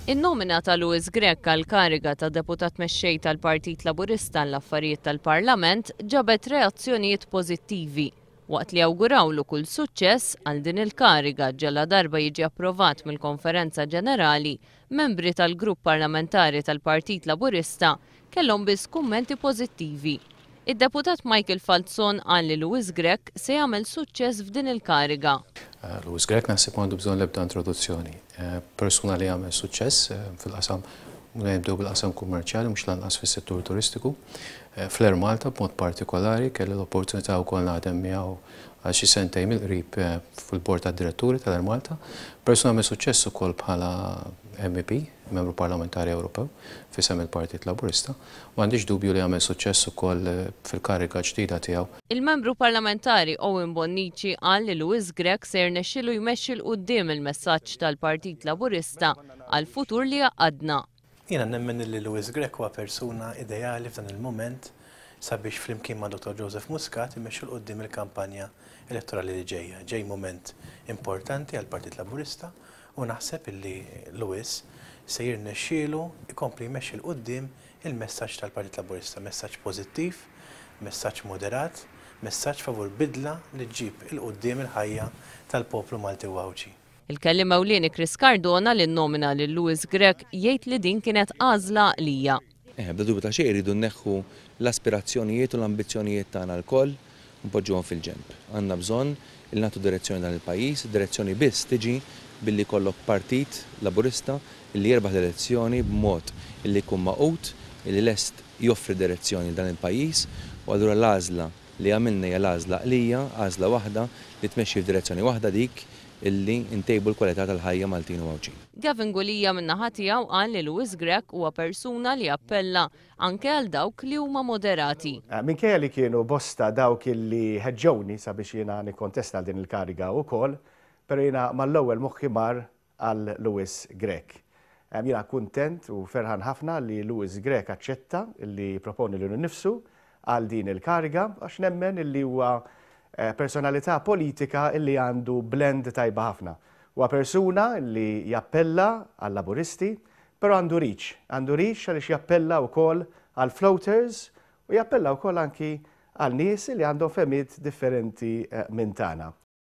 In-nomina ta' Louis Grech għal kariga ta' deputat mexxej tal-Partit Laburista l-Affarijiet tal-Parlament ġabet reazzjonijiet pożittivi waqt li awgurawlu kull suċċess għal din il-kariga ġalla darba jiġi approvat mill-Konferenza Ġenerali, membri tal-Grupp Parlamentari tal-Partit Laburista kellhom biss kummenti pożittivi. Id-deputat Michael Falzon qal li Louis Grech se jagħmel suċċess f'din il-kariga. Louis Grech naħseb għandu bżonn l-ebda introduzzjoni. Persuna li għamel suċċess fil-qasam nibdew bil-qasam kummerċjali mhux lanqas fis-settur turistiku. Fl-Air Malta b'mod partikolari kelli l-opportunità wkoll naħdem miegħu għal xi sentejn mill-qrib fil-bord tad-diretturi tal-Air Malta. Persuna għamel suċċess ukoll bħala MEP, membru parlamentari Ewropew, fisem il-Partit Laburista, m'għandix dubju li għamel suċċess ukoll fil-kariga ġdida tiegħu. Il-membru parlamentari Owen Bonnici qal li Louis Grech se jirnexxielu jmexxi l quddiem il-messaġġ tal-Partit Laburista għal futur li għaqadna. Jiena nemmen li Louis Grech huwa persuna ideali f'dan il-mument sabiex flimkien ma' Dr. Joseph Muscat imexxu l quddiem il-kampanja elettorali li ġejja. Ġej mument importanti għall-Partit Laburista u naħseb illi Louis se jirnexxielu jkompli jmexxi l quddiem il-messaġġ tal-Partit Laburista, messaġġ pożittiv, messaġġ moderat, messaġġ favur bidla li ġġib il-quddiem il-ħajja tal-poplu Malti u Għawġi. Il-kellim ewlieni Chris Cardona li nnomina lil Louis Grech jgħid li din kienet għażla għalija. Bda dubju ta' xejn iridu nneħħu l-aspirazzjonijiet u l-ambizzjonijiet tagħna lkoll npoġġuhom fil-ġenb. Għandna bżonn il nagħtu direzzjoni dan il-pajjiż, direzzjoni biss tiġi billi jkollok partit Laburista illi jerbaħ l-elezzjoni b'mod illi jkun maqut, illi lest joffri direzzjoni dan il-pajjiż u allura l-għażla li għamilna hija l-għażla qlija, għażla waħda li tmexxi f'direzzjoni waħda dik illi ntejbu l-kwalità tal-ħajja Maltin u Għawġin. Gavin Gulija min-naħa tiegħu qal li Louis Grech huwa persuna li appella anke għal dawk li huma moderati. Minkejja li kienu bosta dawk illi ħeġġewni sabiex jiena nikkontesta għal din il-kariga wkoll, però jiena mal-ewwel moħħi mar għal Louis Grech. Jiena kuntent u ferħan ħafna li Louis Grech aċċetta illi proponi lilu nnifsu għal din il-kariga għax nemmen illi huwa personalità politika illi għandu blend tajba ħafna. Huwa persuna illi jappella għal laburisti, però għandu reach għaliex jappella wkoll għal floaters u jappella wkoll anki għal nies li għandhom femiet differenti minn tagħna.